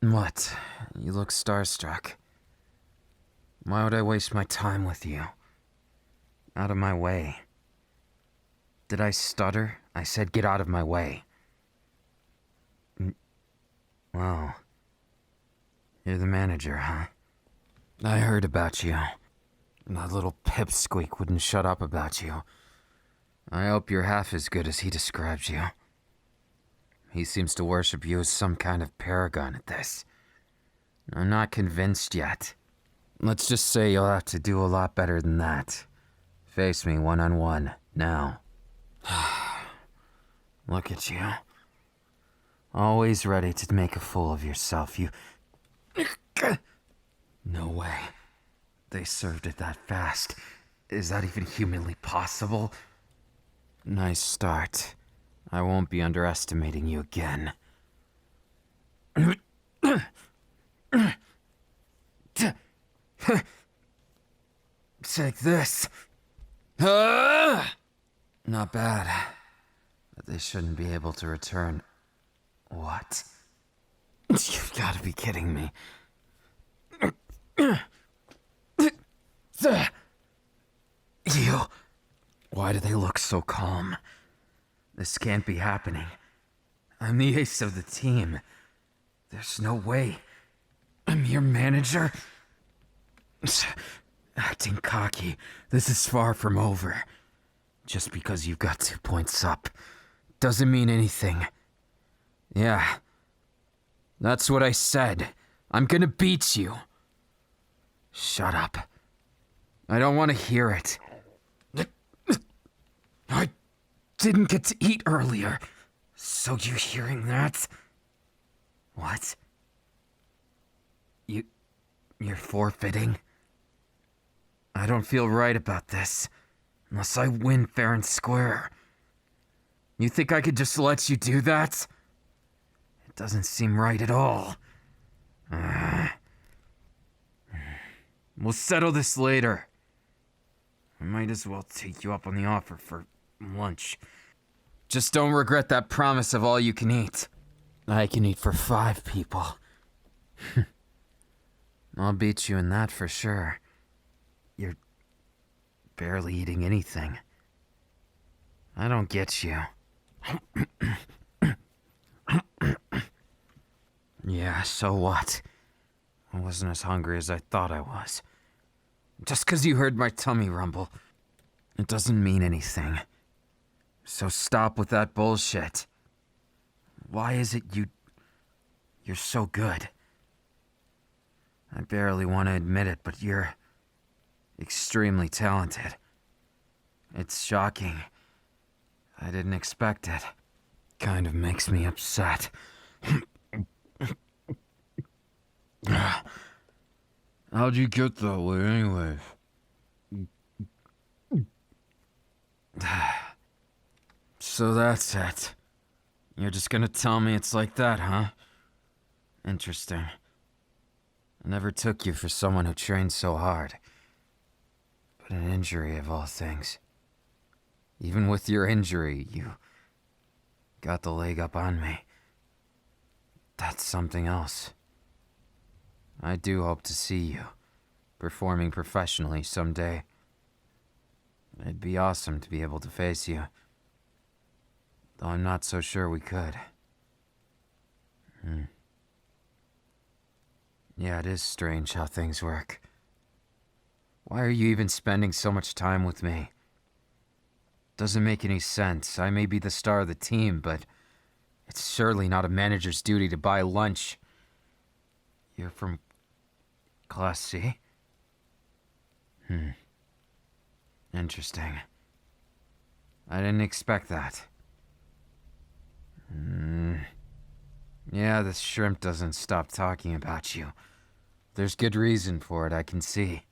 What? You look starstruck. Why would I waste my time with you? Out of my way. Did I stutter? I said get out of my way. Well, you're the manager, huh? I heard about you. That little pipsqueak wouldn't shut up about you. I hope you're half as good as he describes you. He seems to worship you as some kind of paragon at this. I'm not convinced yet. Let's just say you'll have to do a lot better than that. Face me one-on-one, now. Look at you. Always ready to make a fool of yourself, you... No way. They served it that fast. Is that even humanly possible? Nice start. I won't be underestimating you again. Take this. Not bad. But they shouldn't be able to return. What? You've got to be kidding me. You. Why do they look so calm? This can't be happening. I'm the ace of the team. There's no way. I'm your manager. Acting cocky. This is far from over. Just because you've got 2 points up doesn't mean anything. Yeah. That's what I said. I'm gonna beat you. Shut up. I don't want to hear it. I didn't get to eat earlier. So you hearing that? What? You're forfeiting? I don't feel right about this. Unless I win fair and square. You think I could just let you do that? It doesn't seem right at all. We'll settle this later. I might as well take you up on the offer for lunch. Just don't regret that promise of all you can eat. I can eat for 5 people. I'll beat you in that for sure. You're barely eating anything. I don't get you. Yeah, so what? I wasn't as hungry as I thought I was. Just 'cause you heard my tummy rumble, it doesn't mean anything. So stop with that bullshit. Why is it you're so good? I barely want to admit it, but you're extremely talented. It's shocking. I didn't expect it. Kind of makes me upset. How'd you get that way anyways? So that's it. You're just gonna tell me it's like that, huh? Interesting. I never took you for someone who trained so hard. But an injury of all things. Even with your injury, you got the leg up on me. That's something else. I do hope to see you performing professionally someday. It'd be awesome to be able to face you. Though I'm not so sure we could. Yeah, it is strange how things work. Why are you even spending so much time with me? Doesn't make any sense. I may be the star of the team, but it's surely not a manager's duty to buy lunch. You're from Class C? Interesting. I didn't expect that. Yeah, this shrimp doesn't stop talking about you. There's good reason for it, I can see.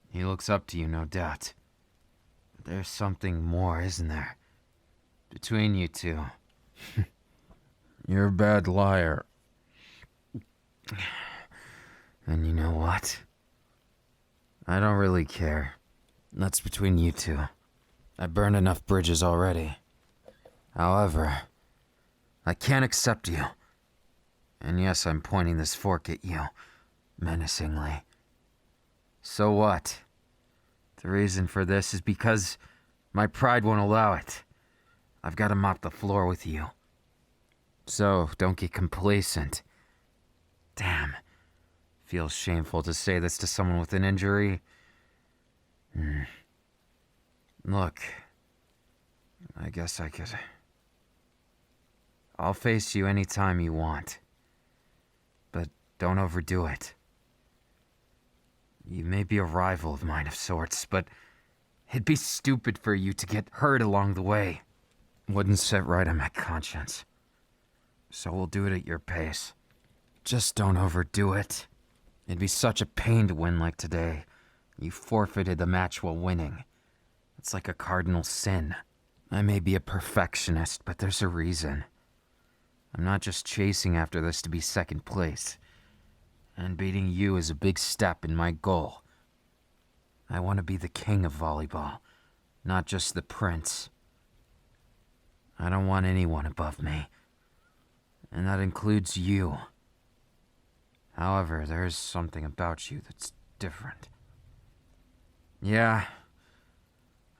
He looks up to you, no doubt. But there's something more, isn't there? Between you two. You're a bad liar. And you know what? I don't really care. That's between you two. I burned enough bridges already. However, I can't accept you. And yes, I'm pointing this fork at you, menacingly. So what? The reason for this is because my pride won't allow it. I've got to mop the floor with you. So, don't get complacent. Damn. Feels shameful to say this to someone with an injury. Look, I guess I could... I'll face you anytime you want. But don't overdo it. You may be a rival of mine of sorts, but it'd be stupid for you to get hurt along the way. Wouldn't sit right on my conscience. So we'll do it at your pace. Just don't overdo it. It'd be such a pain to win like today. You forfeited the match while winning. It's like a cardinal sin. I may be a perfectionist, but there's a reason. I'm not just chasing after this to be second place. And beating you is a big step in my goal. I want to be the king of volleyball, not just the prince. I don't want anyone above me. And that includes you. However, there is something about you that's different. Yeah,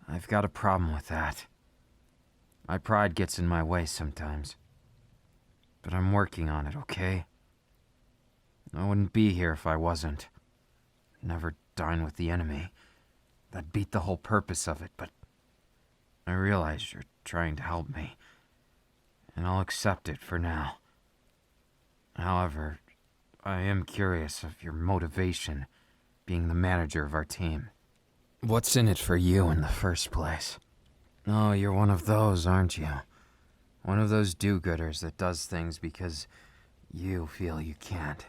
I've got a problem with that. My pride gets in my way sometimes. But I'm working on it, okay? I wouldn't be here if I wasn't. Never dine with the enemy. That'd beat the whole purpose of it, but I realize you're trying to help me, and I'll accept it for now. However, I am curious of your motivation being the manager of our team. What's in it for you in the first place? Oh, you're one of those, aren't you? One of those do-gooders that does things because you feel you can't.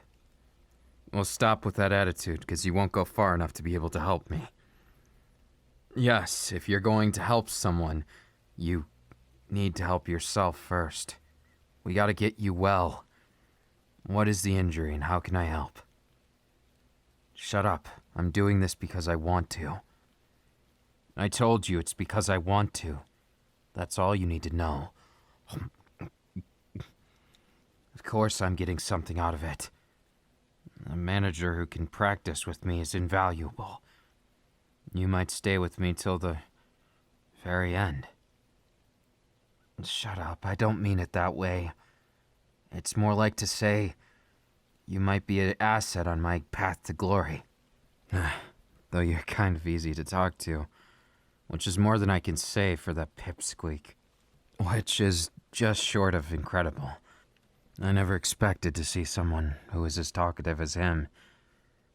Well, stop with that attitude, because you won't go far enough to be able to help me. Yes, if you're going to help someone, you need to help yourself first. We gotta get you well. What is the injury and how can I help? Shut up. I'm doing this because I want to. I told you it's because I want to. That's all you need to know. Of course I'm getting something out of it. A manager who can practice with me is invaluable. You might stay with me till the very end. Shut up, I don't mean it that way. It's more like to say, you might be an asset on my path to glory. Though you're kind of easy to talk to, which is more than I can say for that pipsqueak. Which is just short of incredible. I never expected to see someone who was as talkative as him.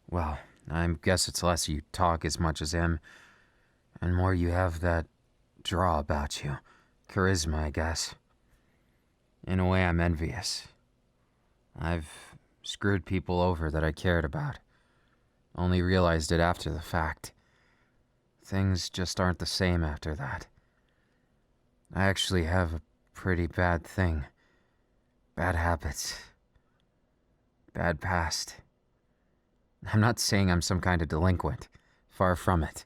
Well, I guess it's less you talk as much as him, and more you have that draw about you. Charisma, I guess. In a way, I'm envious. I've screwed people over that I cared about. Only realized it after the fact. Things just aren't the same after that. I actually have a pretty bad thing. Bad habits. Bad past. I'm not saying I'm some kind of delinquent. Far from it.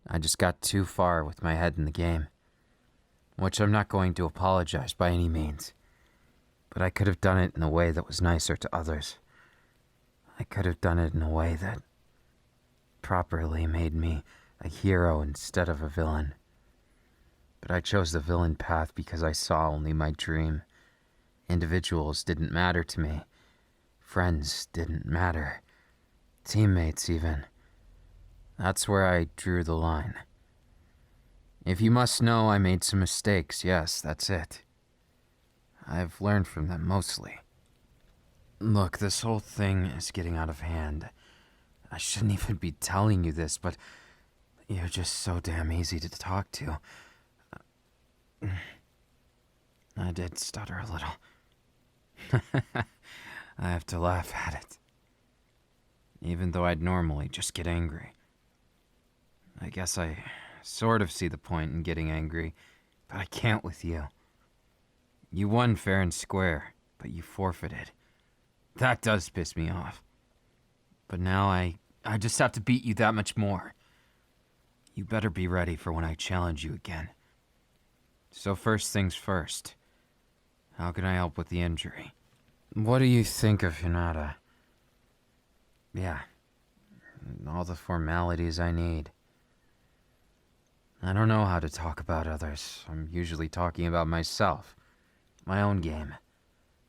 I just got too far with my head in the game. Which I'm not going to apologize by any means. But I could have done it in a way that was nicer to others. I could have done it in a way that properly made me a hero instead of a villain. But I chose the villain path because I saw only my dream. Individuals didn't matter to me. Friends didn't matter. Teammates, even. That's where I drew the line. If you must know, I made some mistakes, yes, that's it. I've learned from them, mostly. Look, this whole thing is getting out of hand. I shouldn't even be telling you this, but you're just so damn easy to talk to. I did stutter a little. I have to laugh at it. Even though I'd normally just get angry. I guess I sort of see the point in getting angry, but I can't with you. You won fair and square, but you forfeited. That does piss me off. But now I just have to beat you that much more. You better be ready for when I challenge you again. So first things first. How can I help with the injury? What do you think of Hinata? Yeah, all the formalities I need. I don't know how to talk about others. I'm usually talking about myself. My own game.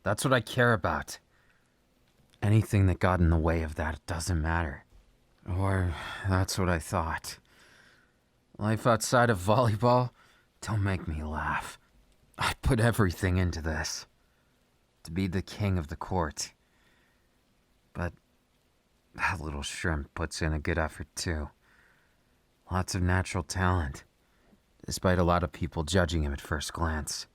That's what I care about. Anything that got in the way of that doesn't matter. Or that's what I thought. Life outside of volleyball? Don't make me laugh. I put everything into this. To be the king of the court. But that little shrimp puts in a good effort too. Lots of natural talent, despite a lot of people judging him at first glance.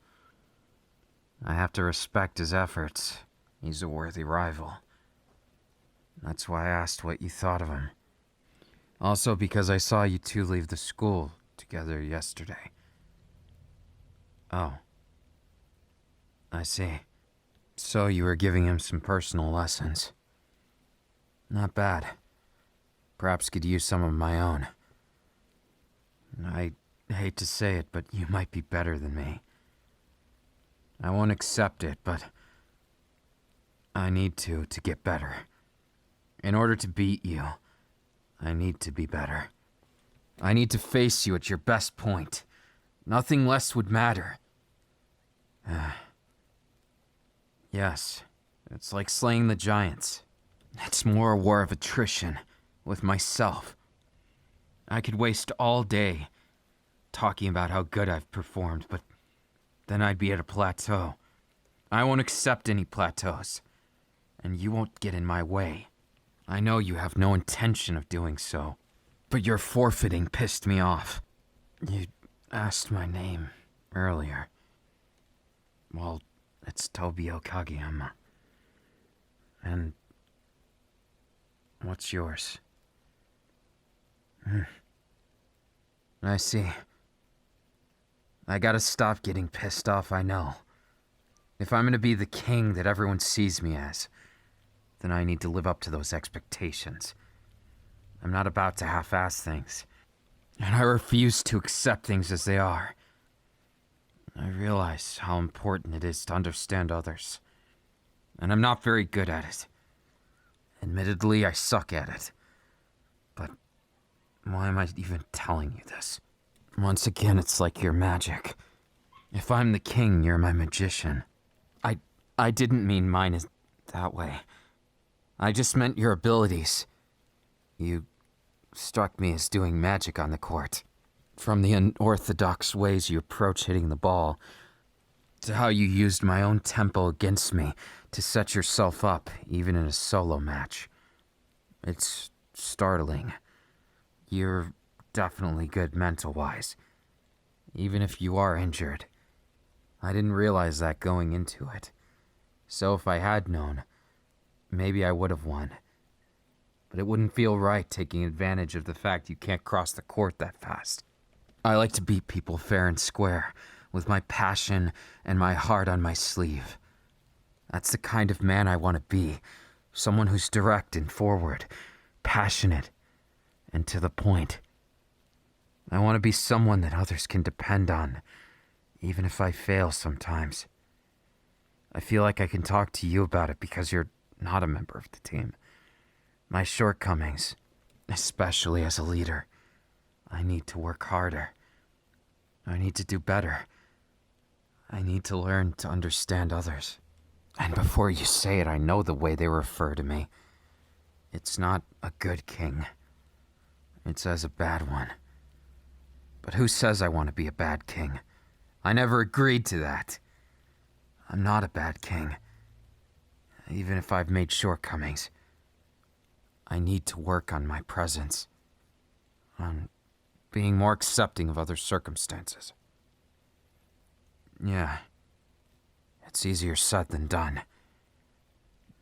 I have to respect his efforts. He's a worthy rival. That's why I asked what you thought of him. Also because I saw you two leave the school together yesterday. Oh. I see. So you were giving him some personal lessons. Not bad. Perhaps could use some of my own. I hate to say it, but you might be better than me. I won't accept it, but I need to get better. In order to beat you, I need to be better. I need to face you at your best point. Nothing less would matter. Yes, it's like slaying the giants. It's more a war of attrition with myself. I could waste all day talking about how good I've performed, but then I'd be at a plateau. I won't accept any plateaus, and you won't get in my way. I know you have no intention of doing so, but your forfeiting pissed me off. You asked my name earlier. Well, it's Tobio Kageyama. And what's yours? I see. I gotta stop getting pissed off, I know. If I'm gonna be the king that everyone sees me as, then I need to live up to those expectations. I'm not about to half-ass things, and I refuse to accept things as they are. I realize how important it is to understand others, and I'm not very good at it. Admittedly, I suck at it. But why am I even telling you this? Once again, it's like your magic. If I'm the king, you're my magician. I didn't mean mine is that way. I just meant your abilities. You struck me as doing magic on the court. From the unorthodox ways you approach hitting the ball, to how you used my own tempo against me to set yourself up, even in a solo match. It's startling. You're definitely good mental-wise, even if you are injured. I didn't realize that going into it. So if I had known, maybe I would have won. But it wouldn't feel right taking advantage of the fact you can't cross the court that fast. I like to beat people fair and square, with my passion and my heart on my sleeve. That's the kind of man I want to be. Someone who's direct and forward, passionate, and to the point. I want to be someone that others can depend on, even if I fail sometimes. I feel like I can talk to you about it because you're not a member of the team. My shortcomings, especially as a leader, I need to work harder. I need to do better. I need to learn to understand others. And before you say it, I know the way they refer to me. It's not a good king. It's as a bad one. But who says I want to be a bad king? I never agreed to that. I'm not a bad king. Even if I've made shortcomings. I need to work on my presence. On being more accepting of other circumstances. Yeah. It's easier said than done.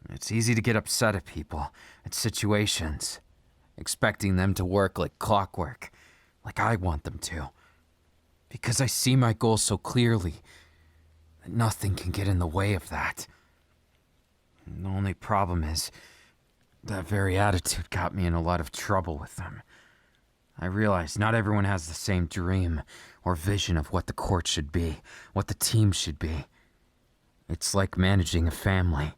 It's easy to get upset at people, at situations, expecting them to work like clockwork, like I want them to. Because I see my goal so clearly that nothing can get in the way of that. And the only problem is, that very attitude got me in a lot of trouble with them. I realize not everyone has the same dream or vision of what the court should be, what the team should be. It's like managing a family.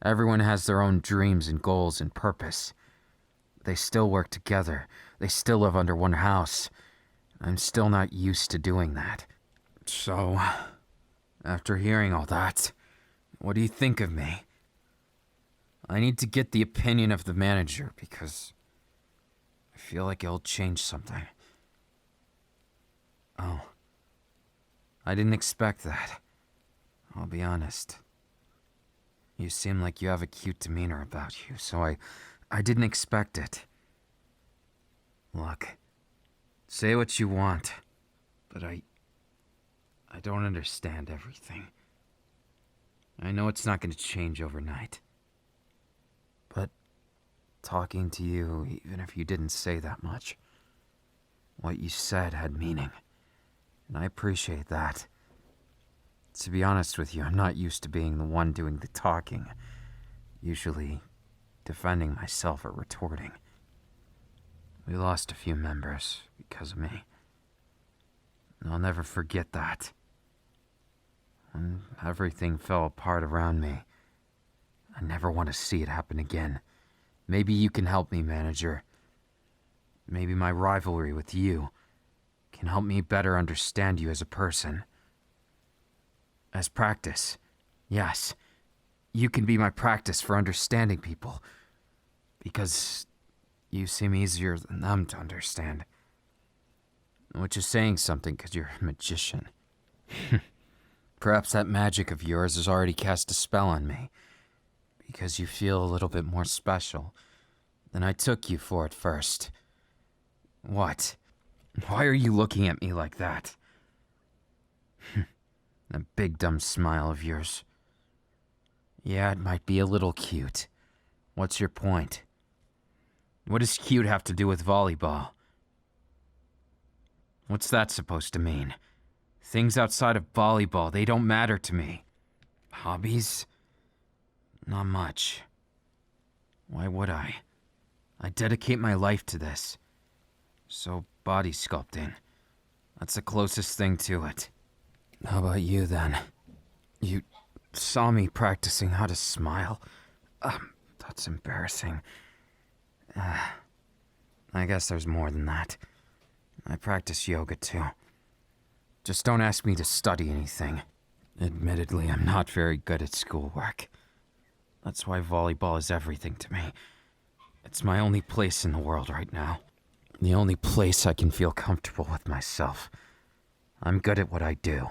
Everyone has their own dreams and goals and purpose. They still work together. They still live under one house. I'm still not used to doing that. So, after hearing all that, what do you think of me? I need to get the opinion of the manager because I feel like it'll change something. Oh, I didn't expect that. I'll be honest. You seem like you have a cute demeanor about you, so I didn't expect it. Look, say what you want, but I don't understand everything. I know it's not going to change overnight. But talking to you, even if you didn't say that much, what you said had meaning. And I appreciate that. To be honest with you, I'm not used to being the one doing the talking. Usually defending myself or retorting. We lost a few members because of me. And I'll never forget that. When everything fell apart around me, I never want to see it happen again. Maybe you can help me, manager. Maybe my rivalry with you can help me better understand you as a person. As practice, yes. You can be my practice for understanding people. Because you seem easier than them to understand. Which is saying something because you're a magician. Perhaps that magic of yours has already cast a spell on me. Because you feel a little bit more special than I took you for at first. What? Why are you looking at me like that? That big dumb smile of yours. Yeah, it might be a little cute. What's your point? What does cute have to do with volleyball? What's that supposed to mean? Things outside of volleyball, they don't matter to me. Hobbies? Not much. Why would I? I dedicate my life to this. So, body sculpting. That's the closest thing to it. How about you, then? You saw me practicing how to smile. That's embarrassing. I guess there's more than that. I practice yoga, too. Just don't ask me to study anything. Admittedly, I'm not very good at schoolwork. That's why volleyball is everything to me. It's my only place in the world right now. The only place I can feel comfortable with myself. I'm good at what I do.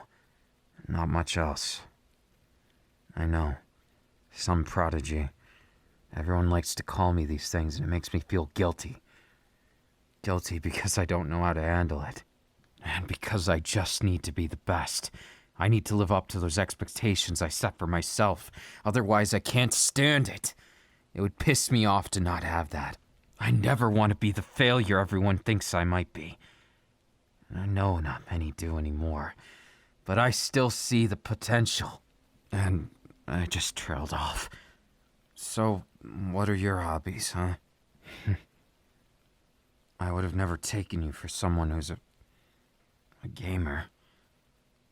Not much else. I know. Some prodigy. Everyone likes to call me these things and it makes me feel guilty. Guilty because I don't know how to handle it. And because I just need to be the best. I need to live up to those expectations I set for myself. Otherwise, I can't stand it. It would piss me off to not have that. I never want to be the failure everyone thinks I might be. And I know not many do anymore. But I still see the potential. And I just trailed off. So, what are your hobbies, huh? I would have never taken you for someone who's a gamer.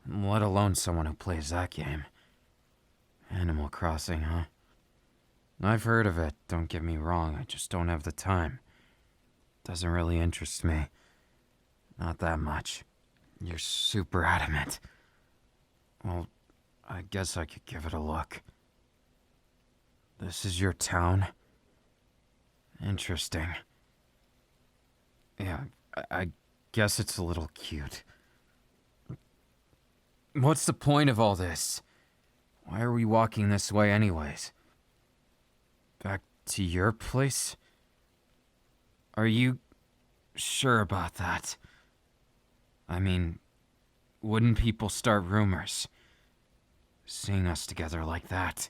Let alone someone who plays that game. Animal Crossing, huh? I've heard of it, don't get me wrong, I just don't have the time. Doesn't really interest me. Not that much. You're super adamant. Well, I guess I could give it a look. This is your town? Interesting. Yeah, I guess it's a little cute. What's the point of all this? Why are we walking this way anyways? Back to your place? Are you sure about that? I mean, wouldn't people start rumors? Seeing us together like that.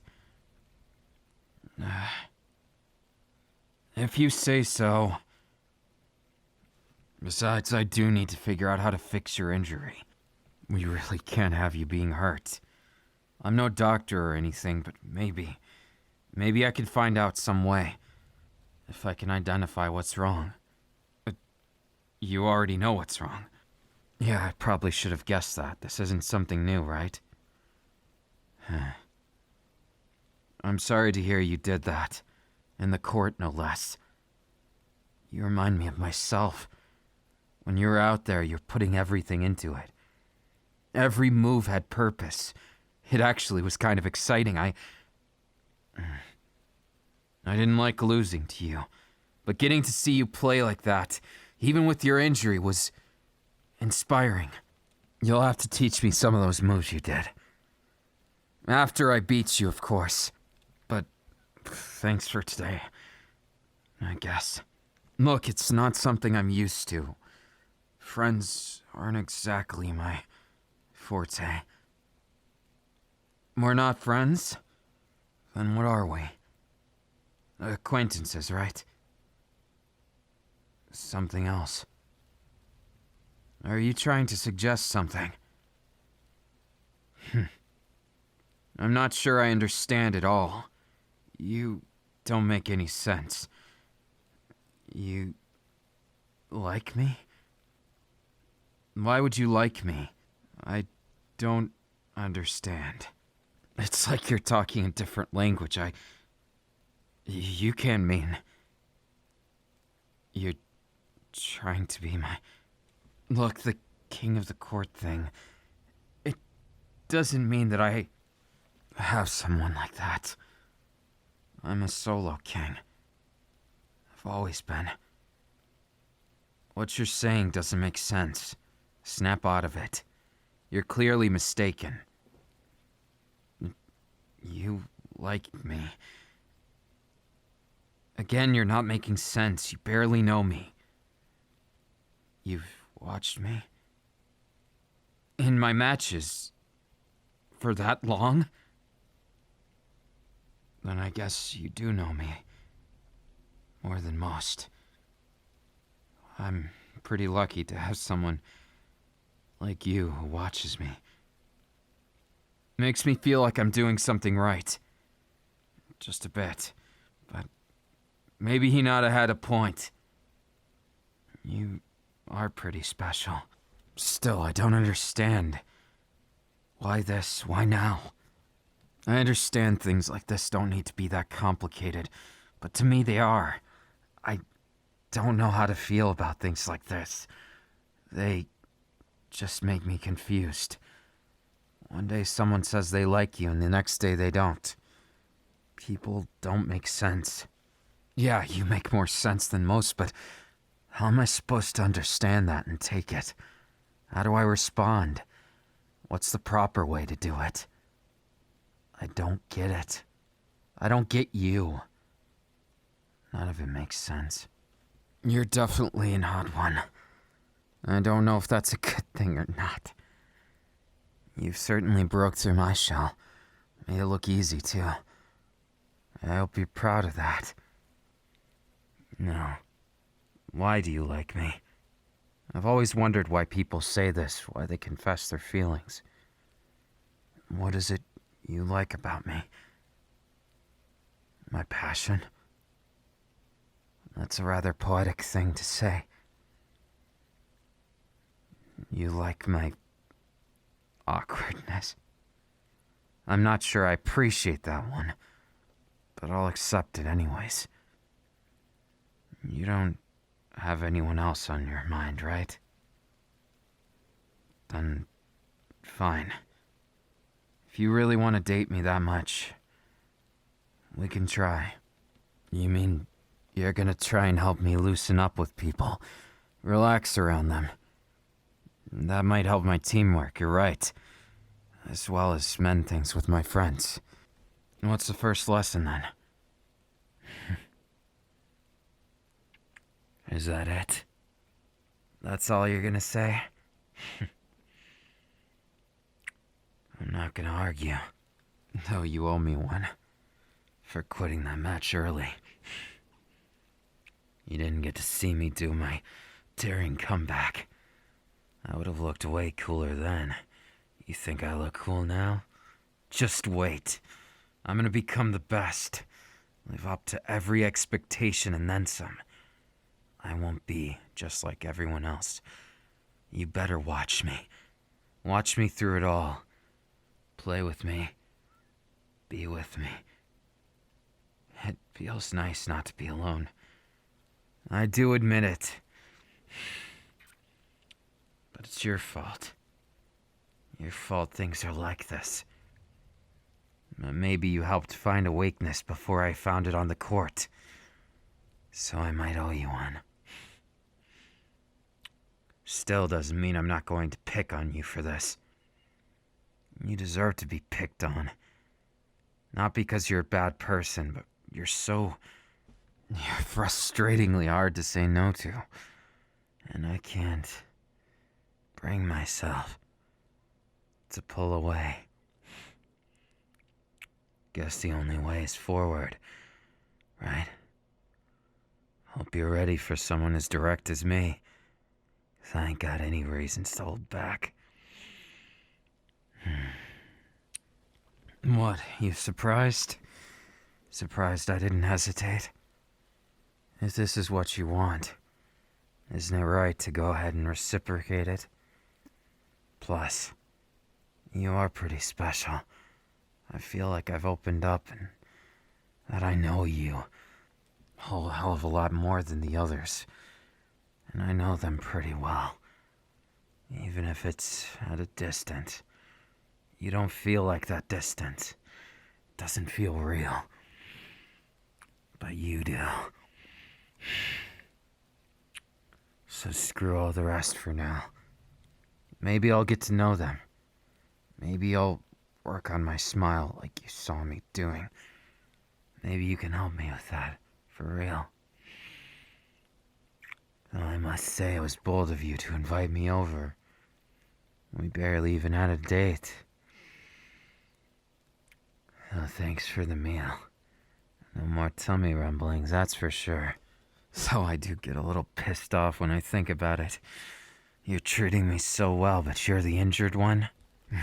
If you say so. Besides, I do need to figure out how to fix your injury. We really can't have you being hurt. I'm no doctor or anything, but maybe I could find out some way. If I can identify what's wrong. You already know what's wrong. Yeah, I probably should have guessed that. This isn't something new, right? I'm sorry to hear you did that. In the court, no less. You remind me of myself. When you're out there, you're putting everything into it. Every move had purpose. It actually was kind of exciting. I didn't like losing to you, but getting to see you play like that, even with your injury, was inspiring. You'll have to teach me some of those moves you did. After I beat you, of course. But thanks for today, I guess. Look, it's not something I'm used to. Friends aren't exactly my forte. We're not friends? Then what are we? Acquaintances, right? Something else. Are you trying to suggest something? I'm not sure I understand at all. You don't make any sense. You like me? Why would you like me? I don't understand. It's like you're talking a different language. You can't mean... You're trying to be my... Look, the king of the court thing. It doesn't mean that I have someone like that. I'm a solo king. I've always been. What you're saying doesn't make sense. Snap out of it. You're clearly mistaken. You like me. Again, you're not making sense. You barely know me. You've watched me? In my matches? For that long? Then I guess you do know me. More than most. I'm pretty lucky to have someone like you who watches me. Makes me feel like I'm doing something right. Just a bit. But maybe Hinata had a point. You are pretty special. Still, I don't understand. Why this? Why now? I understand things like this don't need to be that complicated, but to me they are. I don't know how to feel about things like this. They just make me confused. One day someone says they like you, and the next day they don't. People don't make sense. Yeah, you make more sense than most, but how am I supposed to understand that and take it? How do I respond? What's the proper way to do it? I don't get it. I don't get you. None of it makes sense. You're definitely an odd one. I don't know if that's a good thing or not. You've certainly broke through my shell. Made it look easy, too. I hope you're proud of that. No. Why do you like me? I've always wondered why people say this, why they confess their feelings. What is it you like about me? My passion? That's a rather poetic thing to say. You like my awkwardness? I'm not sure I appreciate that one, but I'll accept it anyways. You don't have anyone else on your mind, right? Then, fine. If you really want to date me that much, we can try. You mean you're gonna try and help me loosen up with people, relax around them? That might help my teamwork, you're right. As well as mend things with my friends. What's the first lesson then? Is that it? That's all you're gonna say? I'm not gonna argue. Though you owe me one. For quitting that match early. You didn't get to see me do my daring comeback. I would have looked way cooler then. You think I look cool now? Just wait. I'm gonna become the best. Live up to every expectation and then some. I won't be just like everyone else. You better watch me. Watch me through it all. Play with me. be with me. It feels nice not to be alone. I do admit it. But it's your fault. Your fault things are like this. Maybe you helped find a weakness before I found it on the court. So I might owe you one. Still doesn't mean I'm not going to pick on you for this. You deserve to be picked on. Not because you're a bad person, but you're frustratingly hard to say no to. And I can't bring myself to pull away. Guess the only way is forward, right? Hope you're ready for someone as direct as me, 'cause I ain't got any reasons to hold back. What, you surprised? Surprised I didn't hesitate? If this is what you want, isn't it right to go ahead and reciprocate it? Plus, you are pretty special. I feel like I've opened up and that I know you a whole hell of a lot more than the others. And I know them pretty well. Even if it's at a distance. You don't feel like that distance. It doesn't feel real. But you do. So screw all the rest for now. Maybe I'll get to know them. Maybe I'll work on my smile like you saw me doing. Maybe you can help me with that, for real. Though I must say it was bold of you to invite me over. We barely even had a date. Oh, thanks for the meal. No more tummy rumblings, that's for sure. So I do get a little pissed off when I think about it. You're treating me so well, but you're the injured one? I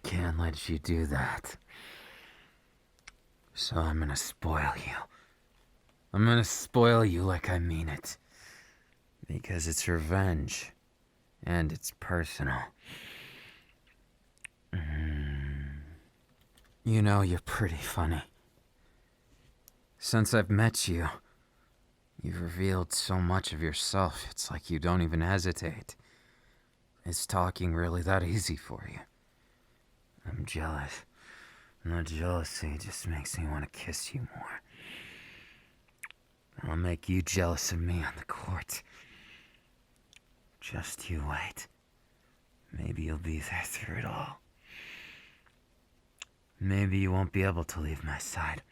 can't let you do that. So I'm gonna spoil you. I'm gonna spoil you like I mean it. Because it's revenge. And it's personal. You know, you're pretty funny. Since I've met you, you've revealed so much of yourself, it's like you don't even hesitate. Is talking really that easy for you? I'm jealous. And the jealousy just makes me want to kiss you more. I'll make you jealous of me on the court. Just you wait. Maybe you'll be there through it all. Maybe you won't be able to leave my side.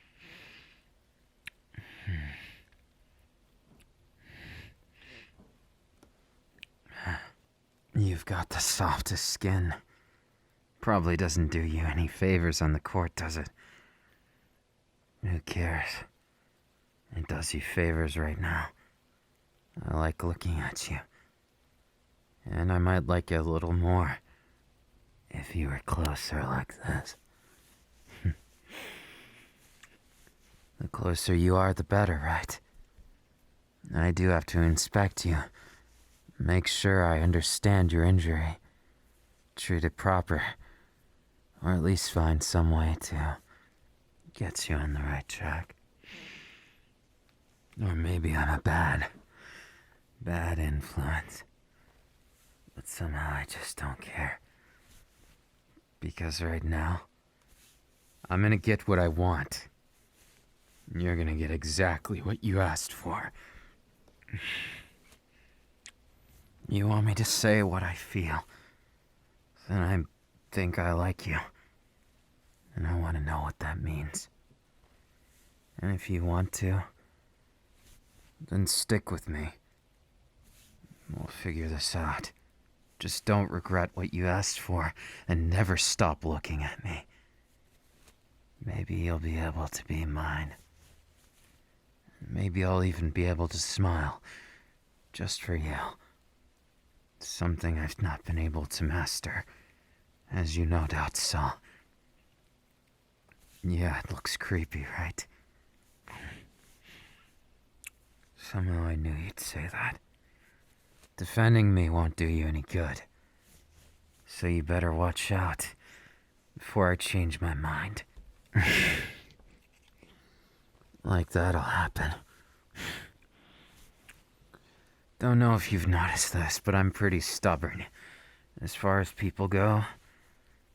You've got the softest skin. Probably doesn't do you any favors on the court, does it? Who cares? It does you favors right now. I like looking at you. And I might like you a little more if you were closer like this. The closer you are, the better, right? I do have to inspect you. Make sure I understand your injury. Treat it proper. Or at least find some way to get you on the right track. Or maybe I'm a bad influence. But somehow I just don't care. Because right now, I'm gonna get what I want. You're gonna get exactly what you asked for. You want me to say what I feel. Then I think I like you. And I want to know what that means. And if you want to, then stick with me. We'll figure this out. Just don't regret what you asked for, and never stop looking at me. Maybe you'll be able to be mine. Maybe I'll even be able to smile, just for you. Something I've not been able to master, as you no doubt saw. Yeah, it looks creepy, right? Somehow I knew you'd say that. Defending me won't do you any good. So you better watch out. before I change my mind. Like that'll happen. Don't know if you've noticed this, but I'm pretty stubborn. As far as people go,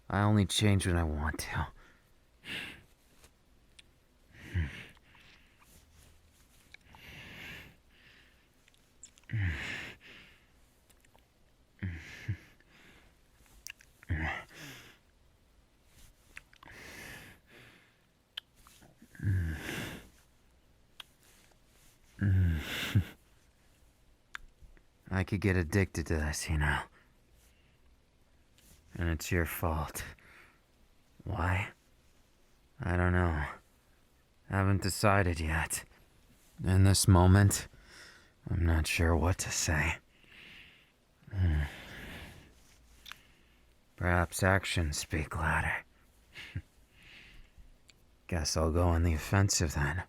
I only change when I want to. I could get addicted to this, you know. And it's your fault. Why? I don't know. Haven't decided yet. In this moment, I'm not sure what to say. Perhaps actions speak louder. Guess I'll go on the offensive then.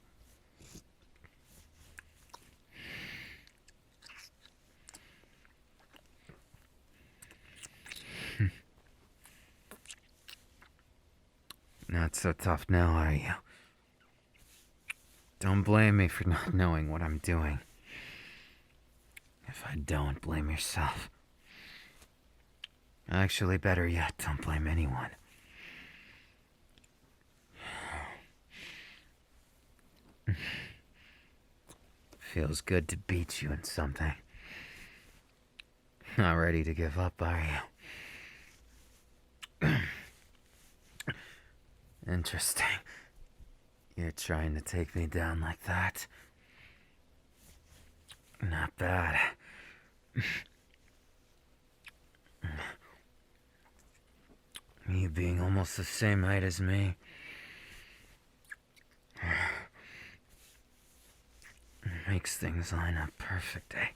Not so tough now, are you? Don't blame me for not knowing what I'm doing. If I don't, blame yourself. Actually, better yet, don't blame anyone. Feels good to beat you in something. Not ready to give up, are you? Interesting. You're trying to take me down like that. Not bad. You being almost the same height as me. Makes things line up perfect, eh?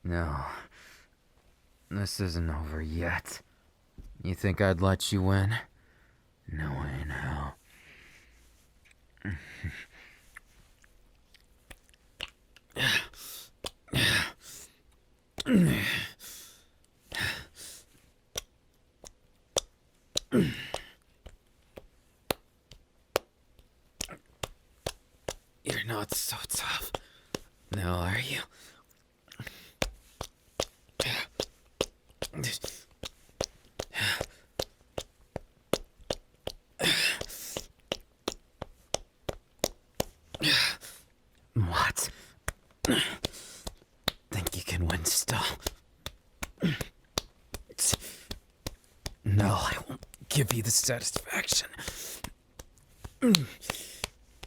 No, this isn't over yet. You think I'd let you win? No way in hell. You're not so tough. Now, are you? What? Think you can win still? No, I won't give you the satisfaction.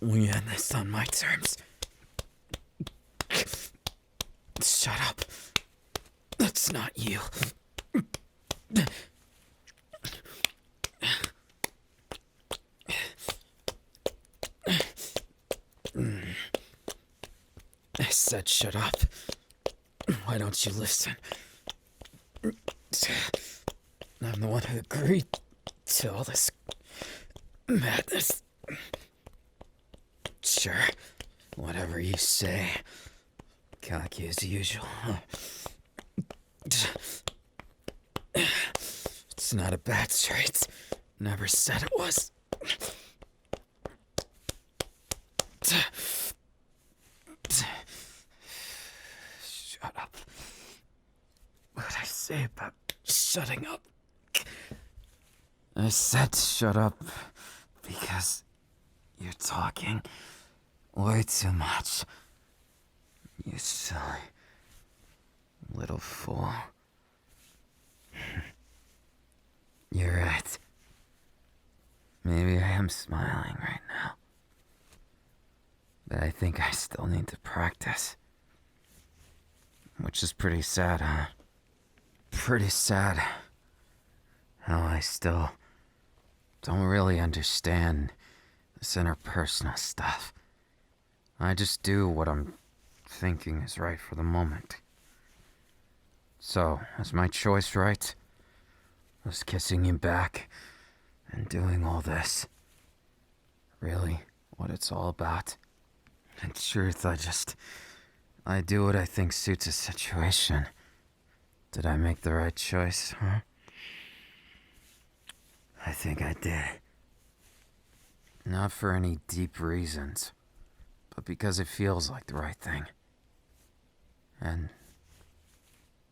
We end this on my terms. Shut up. That's not you. I said shut up. Why don't you listen? I'm the one who agreed to all this madness. Sure, whatever you say. Cocky as usual. It's not a bad trait. Never said it was. Shut up. What'd I say about shutting up? I said shut up because you're talking way too much. You silly little fool. You're right. Maybe I am smiling right now. But I think I still need to practice. Which is pretty sad, huh? pretty sad how I still don't really understand this interpersonal stuff. I just do what I'm thinking is right for the moment. So, is my choice right? Was kissing you back and doing all this really what it's all about? In truth, I do what I think suits a situation. Did I make the right choice, huh? I think I did. Not for any deep reasons, but because it feels like the right thing. And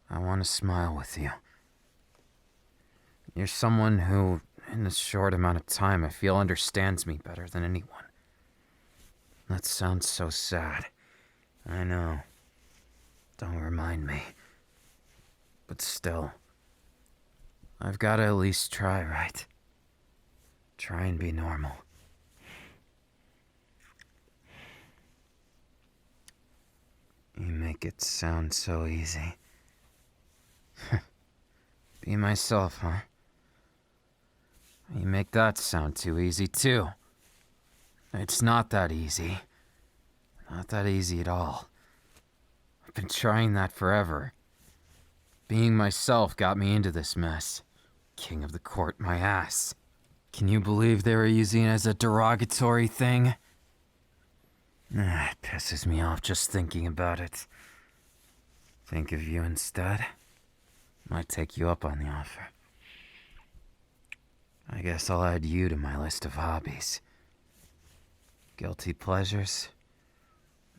I want to smile with you. You're someone who, in this short amount of time, I feel understands me better than anyone. That sounds so sad. I know. Don't remind me. But still, I've got to at least try, right? Try and be normal. You make it sound so easy. Be myself, huh? You make that sound too easy, too. It's not that easy. Not that easy at all. I've been trying that forever. Being myself got me into this mess. King of the court, my ass. Can you believe they were using it as a derogatory thing? It pisses me off just thinking about it. Think of you instead? Might take you up on the offer. I guess I'll add you to my list of hobbies. Guilty pleasures?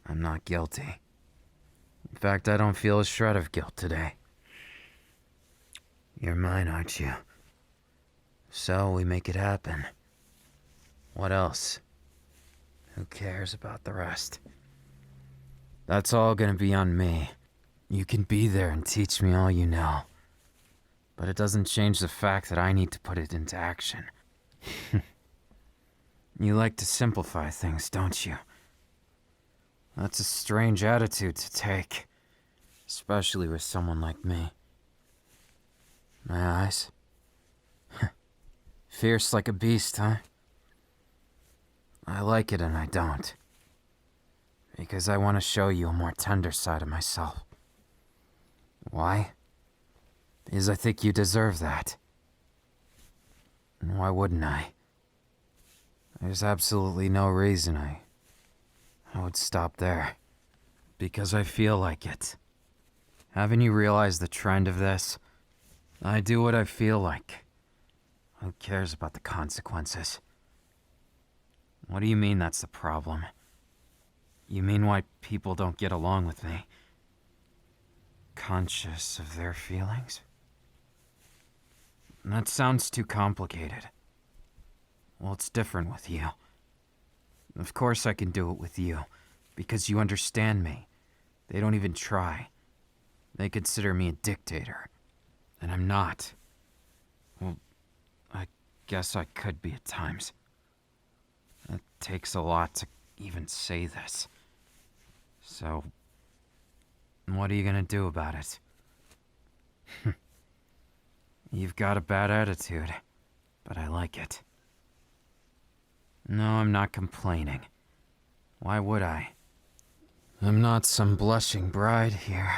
I'm not guilty. In fact, I don't feel a shred of guilt today. You're mine, aren't you? So we make it happen. What else? Who cares about the rest? That's all gonna be on me. You can be there and teach me all you know. But it doesn't change the fact that I need to put it into action. You like to simplify things, don't you? That's a strange attitude to take, especially with someone like me. My eyes? Fierce like a beast, huh? I like it and I don't. Because I want to show you a more tender side of myself. Why? Because I think you deserve that. And why wouldn't I? There's absolutely no reason I would stop there. Because I feel like it. Haven't you realized the trend of this? I do what I feel like. Who cares about the consequences? What do you mean that's the problem? You mean why people don't get along with me? Conscious of their feelings? That sounds too complicated. Well, it's different with you. Of course I can do it with you, because you understand me. They don't even try. They consider me a dictator. And I'm not. Well, I guess I could be at times. It takes a lot to even say this. So, what are you gonna do about it? You've got a bad attitude, but I like it. No, I'm not complaining. Why would I? I'm not some blushing bride here,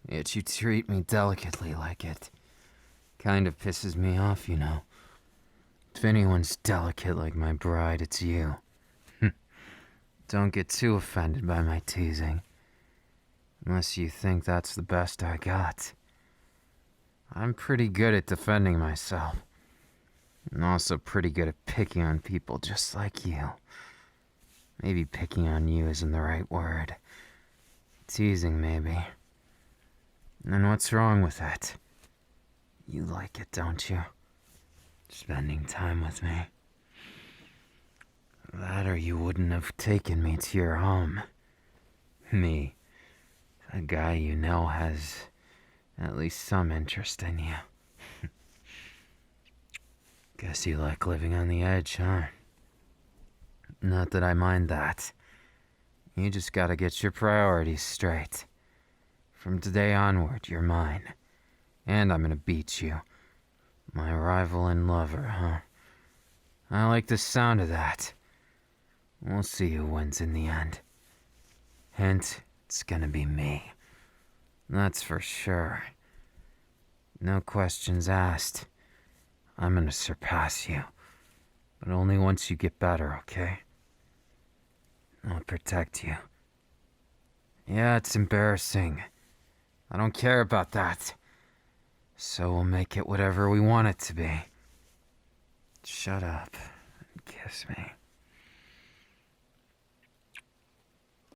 yet you treat me delicately like it. Kind of pisses me off, you know. If anyone's delicate like my bride, it's you. Don't get too offended by my teasing. Unless you think that's the best I got. I'm pretty good at defending myself. And also pretty good at picking on people just like you. Maybe picking on you isn't the right word. Teasing, maybe. And what's wrong with that? You like it, don't you? Spending time with me. That or you wouldn't have taken me to your home. Me, a guy you know has at least some interest in you. Guess you like living on the edge, huh? Not that I mind that. You just gotta get your priorities straight. From today onward, you're mine. And I'm gonna beat you. My rival and lover, huh? I like the sound of that. We'll see who wins in the end. Hint, it's gonna be me. That's for sure. No questions asked. I'm gonna surpass you. But only once you get better, okay? I'll protect you. Yeah, it's embarrassing. I don't care about that. So we'll make it whatever we want it to be. Shut up and kiss me.